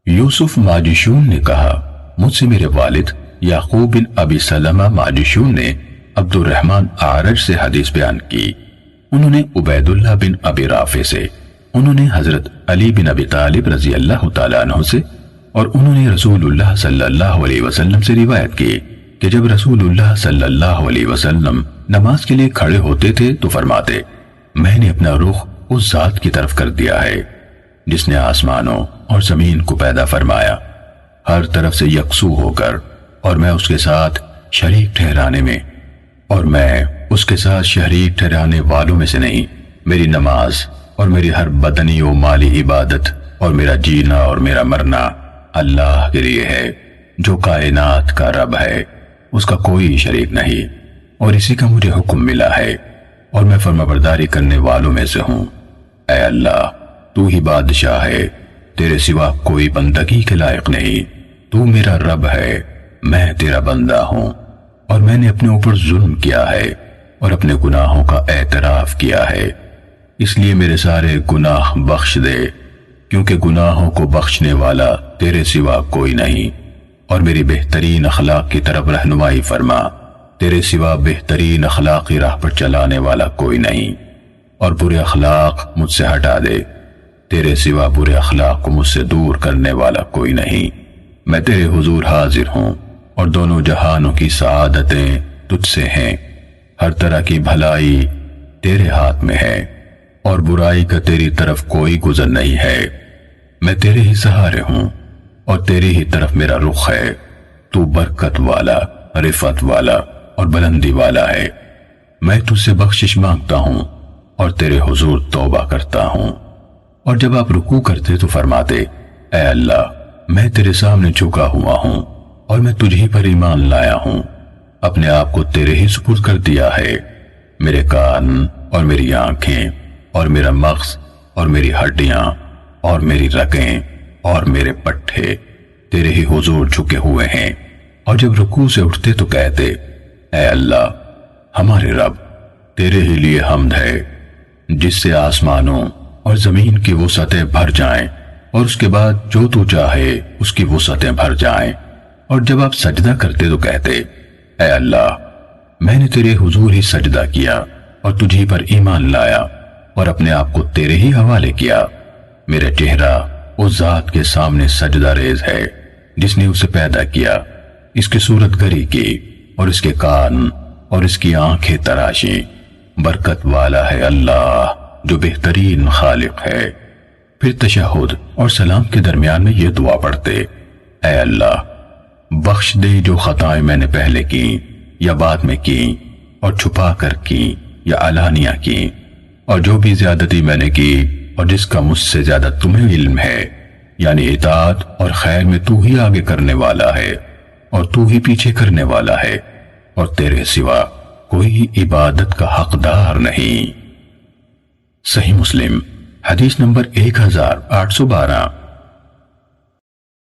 یوسف ماجشون نے کہا، مجھ سے میرے والد یعقوب بن ابی سلمہ ماجشون نے عبد الرحمن اعرج سے حدیث بیان کی۔ انہوں نے عبید اللہ بن ابی رافع سے، انہوں نے حضرت علی بن ابی طالب رضی اللہ تعالیٰ عنہ سے، اور انہوں نے رسول اللہ صلی اللہ علیہ وسلم سے روایت کی کہ جب رسول اللہ صلی اللہ علیہ وسلم نماز کے لیے کھڑے ہوتے تھے تو فرماتے، میں نے اپنا رخ اس ذات کی طرف کر دیا ہے جس نے آسمانوں اور زمین کو پیدا فرمایا، ہر طرف سے یکسو ہو کر، اور میں اس کے ساتھ شریک ٹھہرانے میں، اور میں اس کے ساتھ شریک ٹھہرانے والوں میں سے نہیں۔ میری نماز اور میری ہر بدنی و مالی عبادت اور میرا جینا اور میرا مرنا اللہ کے لیے ہے جو کائنات کا رب ہے، اس کا کوئی شریک نہیں، اور اسی کا مجھے حکم ملا ہے، اور میں فرمانبرداری کرنے والوں میں سے ہوں۔ اے اللہ، تو ہی بادشاہ ہے، تیرے سوا کوئی بندگی کے لائق نہیں، تو میرا رب ہے، میں تیرا بندہ ہوں، اور میں نے اپنے اوپر ظلم کیا ہے اور اپنے گناہوں کا اعتراف کیا ہے، اس لیے میرے سارے گناہ بخش دے، کیونکہ گناہوں کو بخشنے والا تیرے سوا کوئی نہیں، اور میری بہترین اخلاق کی طرف رہنمائی فرما، تیرے سوا بہترین اخلاقی راہ پر چلانے والا کوئی نہیں، اور برے اخلاق مجھ سے ہٹا دے، تیرے سوا برے اخلاق کو مجھ سے دور کرنے والا کوئی نہیں۔ میں تیرے حضور حاضر ہوں، اور دونوں جہانوں کی سعادتیں تجھ سے ہیں، ہر طرح کی بھلائی تیرے ہاتھ میں ہے، اور برائی کا تیری طرف کوئی گزر نہیں ہے، میں تیرے ہی سہارے ہوں، اور تیری ہی طرف میرا رخ ہے، تو برکت والا، رفعت والا اور بلندی والا ہے۔ میں تجھ سے بخشش مانگتا ہوں اور تیرے حضور توبہ کرتا ہوں۔ اور جب آپ رکوع کرتے تو فرماتے، اے اللہ، میں تیرے سامنے جھکا ہوا ہوں اور میں تجھی پر ایمان لایا ہوں، اپنے آپ کو تیرے ہی سپرد کر دیا ہے، میرے کان اور میری آنکھیں اور میرا مغز اور میری ہڈیاں اور میری رگیں اور میرے پٹھے تیرے ہی حضور جھکے ہوئے ہیں۔ اور جب رکوع سے اٹھتے تو کہتے، اے اللہ ہمارے رب، تیرے ہی لیے حمد ہے جس سے آسمانوں اور زمین کی وسعتیں بھر جائیں، اور اس کے بعد جو تو چاہے اس کی وسعتیں بھر جائیں۔ اور جب آپ سجدہ کرتے تو کہتے، اے اللہ، میں نے تیرے حضور ہی سجدہ کیا اور تجھی پر ایمان لایا اور اپنے آپ کو تیرے ہی حوالے کیا، میرا چہرہ اس ذات کے سامنے سجدہ ریز ہے جس نے اسے پیدا کیا، اس کی صورت گری کی اور اس کے کان اور اس کی آنکھیں تراشی، برکت والا ہے اللہ جو بہترین خالق ہے۔ پھر تشہد اور سلام کے درمیان میں یہ دعا پڑھتے، اے اللہ بخش دے جو خطائیں میں نے پہلے کی یا بعد میں کی، اور چھپا کر کی یا علانیہ کی، اور جو بھی زیادتی میں نے کی اور جس کا مجھ سے زیادہ تمہیں علم ہے، یعنی اطاعت اور خیر میں تو ہی آگے کرنے والا ہے اور تو ہی پیچھے کرنے والا ہے، اور تیرے سوا کوئی عبادت کا حقدار نہیں۔ صحیح مسلم حدیث نمبر 1812۔